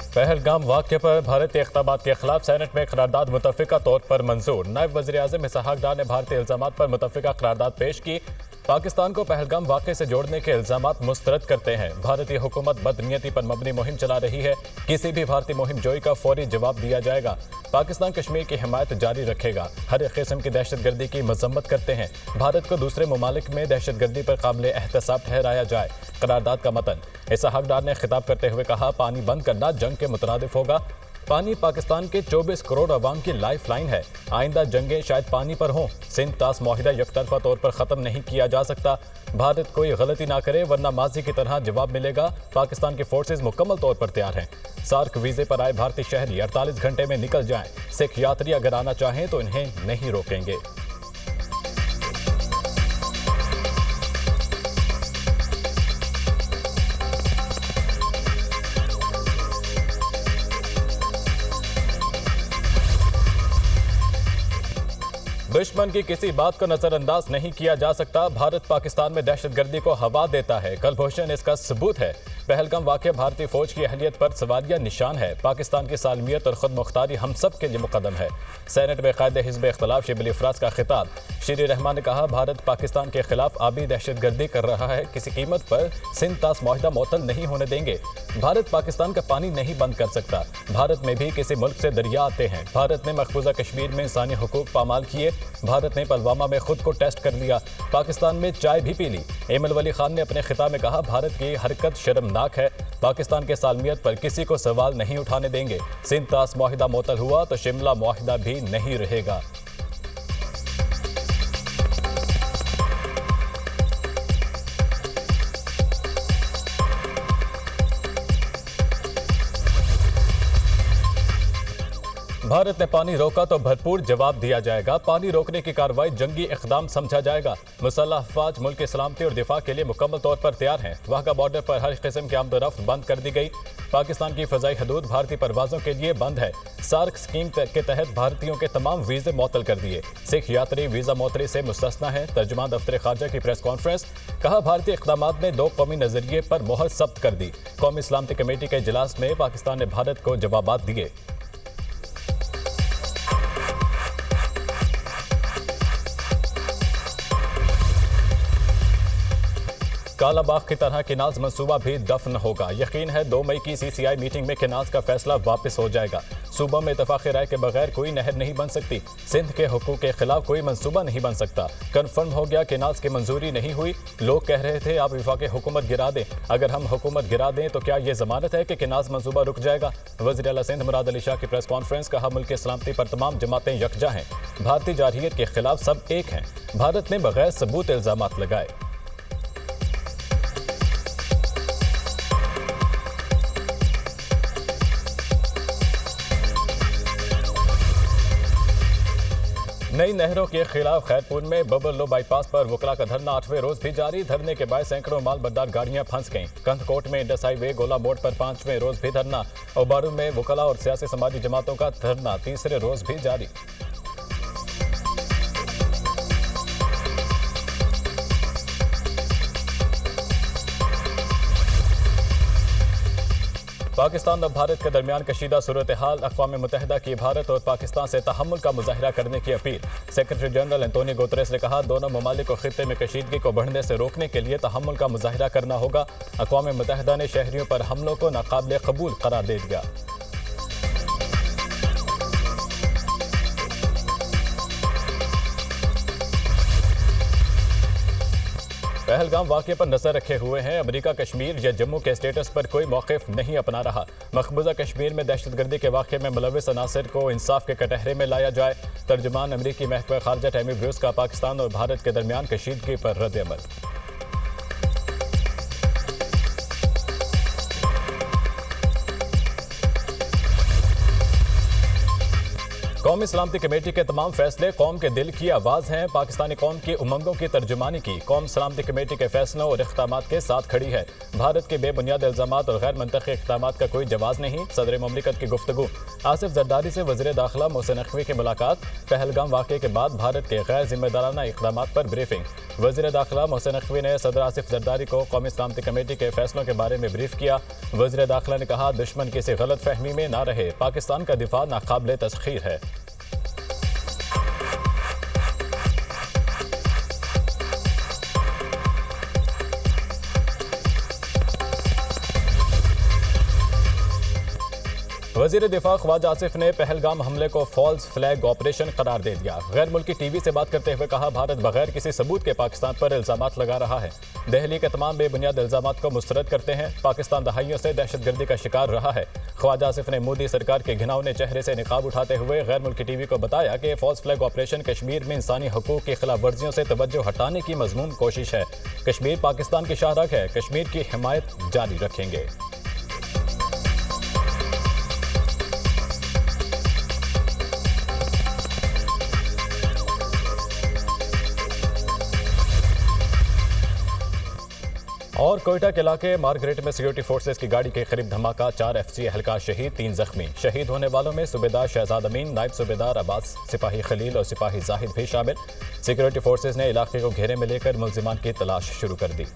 पहलगाम वाक़ये पर भारतीय इक़दामात के खिलाफ सेनेट में करारदाद मुतफ़िका तौर पर मंजूर। नायब वज़ीर-ए-आज़म इसहाक़ डार ने भारतीय इल्ज़ामात पर मुतफ़िका करारदाद पेश की। पाकिस्तान को पहलगाम वाक़ये से जोड़ने के इल्ज़ामात मुस्तरद करते हैं। भारतीय हुकूमत बदनीयती पर मबनी मुहिम चला रही है। किसी भी भारतीय मुहिम जोई का फौरी जवाब दिया जाएगा। पाकिस्तान कश्मीर की हिमायत जारी रखेगा। हर एक किस्म की दहशतगर्दी की मजम्मत करते हैं। भारत को दूसरे ममालिक में दहशतगर्दी पर काबिल एहतसाब ठहराया जाए। करारदाद का मतन इसहाक़ डार ने खिताब करते हुए कहा, पानी बंद करना जंग के मुतरादिफ होगा। पानी पाकिस्तान के 24 करोड़ अवाम की लाइफ लाइन है। आइंदा जंगें शायद पानी पर हों। सिंध तास मुआहिदा यकतरफा तौर पर ख़त्म नहीं किया जा सकता। भारत कोई गलती ना करे वरना माजी की तरह जवाब मिलेगा। पाकिस्तान के फोर्सेज मुकम्मल तौर पर तैयार हैं। सार्क वीज़े पर आए भारतीय शहरी 48 घंटे में निकल जाएं। सिख यात्री अगर आना चाहें तो इन्हें नहीं रोकेंगे। दुश्मन की किसी बात को नजरअंदाज नहीं किया जा सकता। भारत पाकिस्तान में दहशतगर्दी को हवा देता है। कुलभूषण इसका सबूत है। पहलगाम वाक़या भारतीय फौज की अहलियत पर सवालिया निशान है। पाकिस्तान की सालमियत और खुद मुख्तारी हम सब के लिए मुकदम है। सेनेट में कायदे हिज़्ब इख्तिलाफ शिबिल अफराज का खिताब। श्री रहमान ने कहा, भारत पाकिस्तान के खिलाफ आबी दहशतगर्दी कर रहा है। किसी कीमत पर सिंध तास मुआहिदा मुअत्तल नहीं होने देंगे। भारत पाकिस्तान का पानी नहीं बंद कर सकता। भारत में भी किसी मुल्क से दरिया आते हैं। भारत ने मकबूजा कश्मीर में इंसानी हुकूक पामाल किए। भारत ने पुलवामा में खुद को टेस्ट कर लिया। पाकिस्तान में चाय भी पी ली। एमल वली खान ने अपने खिताब में कहा, भारत की हरकत शर्मनाक है। पाकिस्तान के सालमियत पर किसी को सवाल नहीं उठाने देंगे। सिंध तास मुआहिदा मुअत्तल हुआ तो शिमला मुआहिदा भी नहीं रहेगा। भारत ने पानी रोका तो भरपूर जवाब दिया जाएगा। पानी रोकने की कार्रवाई जंगी इक़दाम समझा जाएगा। मुसल्लह अफ़वाज मुल्क की सलामती और दिफा के लिए मुकम्मल तौर पर तैयार हैं। वहाँ का बॉर्डर पर हर किस्म की आमदोरफ्त बंद कर दी गई। पाकिस्तान की फ़ज़ाई हदूद भारतीय परवाज़ों के लिए बंद है। सार्क स्कीम के तहत भारतीयों के तमाम वीज़े मुअत्तल कर दिए। सिख यात्री वीज़ा मुअत्तली से मुस्तस्ना है। तर्जुमान दफ्तर ख़ारजा की प्रेस कॉन्फ्रेंस। कहा, भारतीय इक़दामात ने दो कौमी नज़रिए पर मोहर सब्त कर दी। कौमी सलामती कमेटी के इजलास में पाकिस्तान ने भारत को जवाबात दिए। कालाबाग की तरह किनाज मंसूबा भी दफन होगा। यकीन है 2 मई की CCI मीटिंग में किनाज का फैसला वापस हो जाएगा। सूबा में इत्तफाक़ी राय के बगैर कोई नहर नहीं बन सकती। सिंध के हुकूक के खिलाफ कोई मंसूबा नहीं बन सकता। कन्फर्म हो गया, किनाज की मंजूरी नहीं हुई। लोग कह रहे थे आप विफाक़ी हुकूमत गिरा दें। अगर हम हुकूमत गिरा दें तो क्या ये जमानत है कि किनाज मंसूबा रुक जाएगा? वज़ीर आला सिंध मुराद अली शाह की प्रेस कॉन्फ्रेंस। कहा, मुल्क की सलामती पर तमाम जमातें यकजा हैं। भारतीय जारहियत के खिलाफ सब एक हैं। भारत ने बगैर सबूत इल्ज़ामात लगाए। नई नहरों के खिलाफ खैरपुर में बबरलो बाईपास पर वकला का धरना 8वें रोज भी जारी। धरने के बाद सैकड़ों माल बरदार गाड़ियां फंस गईं। कंधकोट में इंडस हाईवे गोला मोड़ पर 5वें रोज भी धरना। और बारू में वकला और सियासी समाजी जमातों का धरना 3रे रोज भी जारी। पाकिस्तान और भारत के दरमियान कशीदा सूरत हाल। अक़वाम मुत्तहिदा की भारत और पाकिस्तान से तहम्मुल का मुजाहिरा करने की appeal. Secretary general Antonio Guterres ने कहा, दोनों ममालिक को खित्ते में कशीदगी को बढ़ने से रोकने के लिए तहम्मुल का मुजाहिरा करना होगा। अक़वाम मुत्तहिदा ने शहरियों पर हमलों को नाकाबिल कबूल करार दे दिया। पहलगाम वाक़ये पर नजर रखे हुए हैं। अमेरिका कश्मीर या जम्मू के स्टेटस पर कोई मौक़िफ़ नहीं अपना रहा। मकबूजा कश्मीर में दहशतगर्दी के वाक़ये में मुलव्विस अनासिर को इंसाफ के कटहरे में लाया जाए। तर्जुमान अमरीकी महकमा ख़ारजा टैमी ब्रूस का पाकिस्तान और भारत के दरमियान कशीदगी पर रद्द-ए-अमल। कौमी सलामती कमेटी के तमाम फैसले कौम के दिल की आवाज़ हैं। पाकिस्तानी कौम की उमंगों की तर्जुमानी की कौम सलामती कमेटी के फैसलों और इक़दामात के साथ खड़ी है। भारत के बेबुनियाद इल्ज़ामात और गैर मंतकी इक़दामात का कोई जवाज़ नहीं। सदर ममलिकत की गुफ्तगू। आसिफ जरदारी से वज़ीर दाखिला मोहसिन नकवी की मुलाकात। पहलगाम वाक़े के बाद भारत के गैर जिम्मेदाराना इक़दामात पर ब्रीफिंग। वज़ीर दाखिला मोहसिन नकवी ने सदर आसिफ जरदारी को कौमी सलामती कमेटी के फैसलों के बारे में ब्रीफ किया। वज़ीर दाखिला ने कहा, दुश्मन किसी गलत फहमी में ना रहे, पाकिस्तान का दिफा नाकाबिले तस्खीर है। वज़ीर दिफा ख्वाजा आसिफ ने पहलगाम हमले को फॉल्स फ्लैग ऑपरेशन करार दे दिया। गैर मुल्की टीवी से बात करते हुए कहा, भारत बगैर किसी सबूत के पाकिस्तान पर इल्ज़ामात लगा रहा है। दहली के तमाम बेबुनियाद इल्ज़ामात को मुस्तरद करते हैं। पाकिस्तान दहाइयों से दहशतगर्दी का शिकार रहा है। ख्वाजा आसिफ ने मोदी सरकार के घिनौने चेहरे से निकाब उठाते हुए गैर मुल्की टीवी को बताया कि फॉल्स फ्लैग ऑपरेशन कश्मीर में इंसानी हकूक की खिलाफ वर्जियों से तवज्जो हटाने की मज़मूम कोशिश है। कश्मीर पाकिस्तान की शाहराग है, कश्मीर की हिमायत जारी रखेंगे। और कोयटा के इलाके मार्गरेट में सिक्योरिटी फोर्सेस की गाड़ी के करीब धमाका, 4 FC एहलकार शहीद, 3 जख्मी। शहीद होने वालों में सूबेदार शहजाद अमीन, नायब सूबेदार अब्बास, सिपाही खलील और सिपाही जाहिद भी शामिल। सिक्योरिटी फोर्सेस ने इलाके को घेरे में लेकर मुल्जिमान की तलाश शुरू कर दी।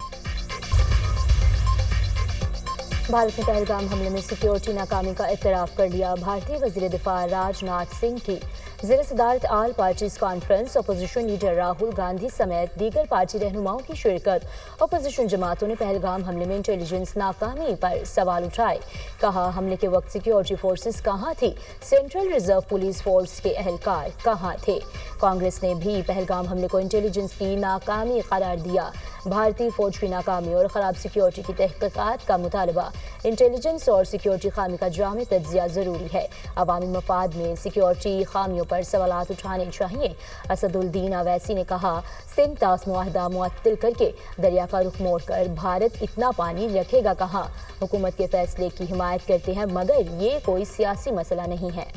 भारत ने पहलगाम हमले में सिक्योरिटी नाकामी का इतराफ़ कर लिया। भारतीय वज़ीर दिफा राजनाथ सिंह की ज़िले सदारत आल parties conference, opposition leader Rahul Gandhi समेत दीगर पार्टी रहनुमाओं की शिरकत। अपोजिशन जमातों ने पहलगाम हमले में इंटेलिजेंस नाकामी पर सवाल उठाए। कहा, हमले के वक्त सिक्योरिटी फोर्सेस कहाँ थी, सेंट्रल रिजर्व पुलिस फोर्स के एहलकार कहाँ थे। कांग्रेस ने भी पहलगाम हमले को इंटेलिजेंस की नाकामी करार दिया। भारतीय फौज की नाकामी और ख़राब सिक्योरिटी की तहक़ीक़ात का मुतालबा। इंटेलिजेंस और सिक्योरिटी खामी का जामे तज्ज़िया ज़रूरी है। अवामी मफाद में सिक्योरिटी खामियों पर सवालात उठाने चाहिए। असदुद्दीन अवैसी ने कहा, सिंध तास मुआहदा मुअत्तल करके दरिया का रुख मोड़कर भारत इतना पानी रखेगा कहाँ। हुकूमत के फैसले की हिमायत करते हैं, मगर ये कोई सियासी मसला नहीं है।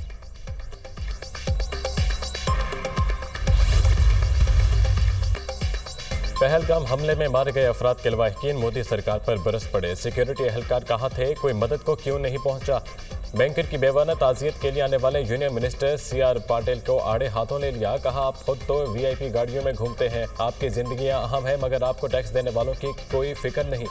पहलगाम हमले में मारे गए अफराद के लवाहिकीन मोदी सरकार पर बरस पड़े। सिक्योरिटी एहलकार कहाँ थे, कोई मदद को क्यों नहीं पहुंचा। बैंकर की बेवाना ताज़ियत के लिए आने वाले यूनियन मिनिस्टर CR पाटिल को आड़े हाथों ले लिया। कहा, आप खुद तो VIP गाड़ियों में घूमते हैं, आपकी जिंदगियां अहम है, मगर आपको टैक्स देने वालों की कोई फिक्र नहीं।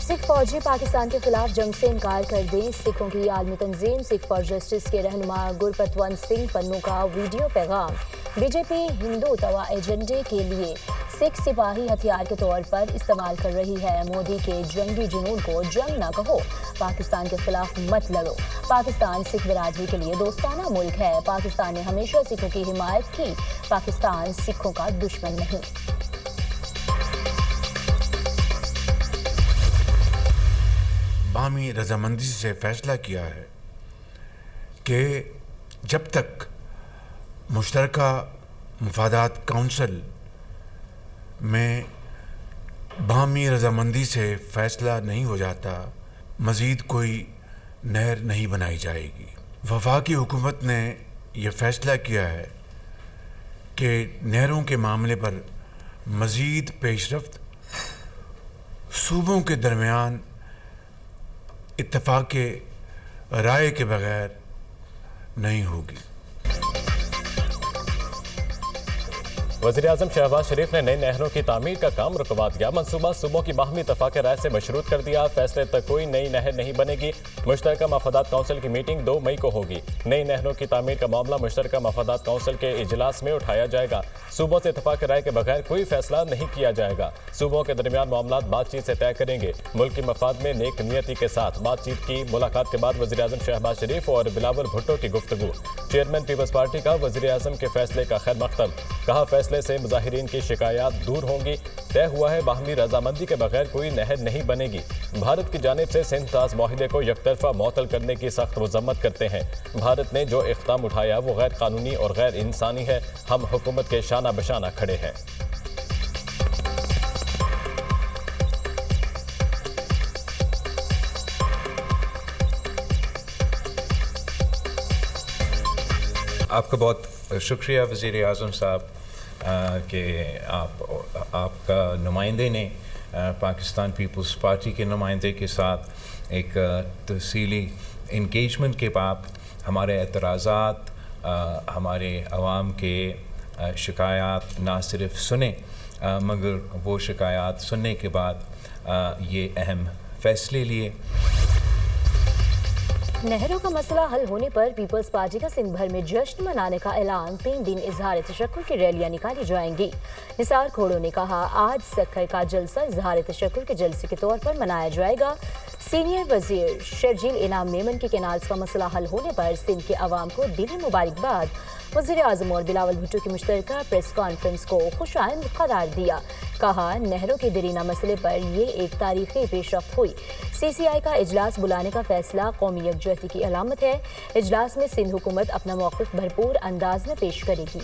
सिख फौजी पाकिस्तान के खिलाफ जंग से इनकार कर दें। सिखों की आलमी तंजीम सिख फॉर जस्टिस के रहनुमा गुरपतवंत सिंह पन्नू का वीडियो पैगाम। बीजेपी हिंदू तवा एजेंडे के लिए सिख सिपाही हथियार के तौर पर इस्तेमाल कर रही है। मोदी के जंगी जुनून को जंग ना कहो, पाकिस्तान के खिलाफ मत लड़ो। पाकिस्तान सिख बिरादरी के लिए दोस्ताना मुल्क है। पाकिस्तान ने हमेशा सिखों की हिमायत की। पाकिस्तान सिखों का दुश्मन नहीं। बामी रजामंदी से फैसला किया है कि जब तक मुश्तरका मुफादात काउंसिल में बामी रजामंदी से फैसला नहीं हो जाता, मज़ीद कोई नहर नहीं बनाई जाएगी। वफाकी हुकूमत ने यह फैसला किया है कि नहरों के मामले पर मज़ीद पेशरफ्त सूबों के दरमियान इत्तफाक़ राय के बगैर नहीं होगी। वज़ीर-ए-आज़म शहबाज शरीफ ने नई नहरों की तामीर का काम रुकवा दिया। मनसूबा सूबों की बाहमी इत्तफाक़ राय से मशरूत कर दिया। फैसले तक कोई नई नहर नहीं बनेगी। मुश्तरका मफादात काउंसिल की मीटिंग 2 मई को होगी। नई नहरों की तामीर का मामला मुश्तरका मफादात काउंसिल के इजलास में उठाया जाएगा। सूबों से इत्तफाक़ राय के बगैर कोई फैसला नहीं किया जाएगा। सूबों के दरमियान मामलात बातचीत से तय करेंगे। मुल्क की मफाद में नेक नियति के साथ बातचीत की। मुलाकात के बाद वज़ीर-ए-आज़म शहबाज शरीफ और बिलावल भुट्टो की गुफ्तगू। चेयरमैन पीपल्स पार्टी का वज़ीर-ए-आज़म के फैसले का खैर मकदम। कहा, फैसले से मुजाहिरीन की शिकायत दूर होंगी। तय हुआ है, बाहमी रजामंदी के बगैर कोई नहर नहीं बनेगी। भारत की जानिब से सिंध ताज माहिदे को यकतरफा मअतल करने की सख्त मजम्मत करते हैं। भारत ने जो इक़दाम उठाया वो गैर कानूनी और गैर इंसानी है। हम हुकूमत के शाना बशाना खड़े हैं। आपका बहुत शुक्रिया वज़ीर आज़म साहब कि आपका नुमाइंदे ने पाकिस्तान पीपल्स पार्टी के नुमाइंदे के साथ एक तफसीली इंगेजमेंट के बाद हमारे एतराज़ात, हमारे अवाम के शिकायत ना सिर्फ सुने मगर वो शिकायत सुनने के बाद ये अहम फैसले लिए। नहरों का मसला हल होने पर पीपल्स पार्टी का सिंध भर में जश्न मनाने का ऐलान। 3 दिन इजहार तशक्कुर की रैलियां निकाली जाएंगी। निसार खोड़ो ने कहा, आज सक्खर का जलसा इजहार तशक्कुर के जलसे के तौर पर मनाया जाएगा। सीनियर वजीर शर्जील इनाम मेमन के कैनाल्स का मसला हल होने पर सिंध के अवाम को दिली मुबारकबाद। वज़ीर आज़म और बिलावल भुट्टो की मुश्तरका प्रेस कॉन्फ्रेंस को खुशाइंद करार दिया। कहा, नहरों के दरीना मसले पर ये एक तारीखी पेशरफ्त हुई। CCI का इजलास बुलाने का फैसला कौमी यकजहती की अलामत है। इजलास में सिंध हुकूमत अपना मौक़िफ़ भरपूर अंदाज में पेश करेगी।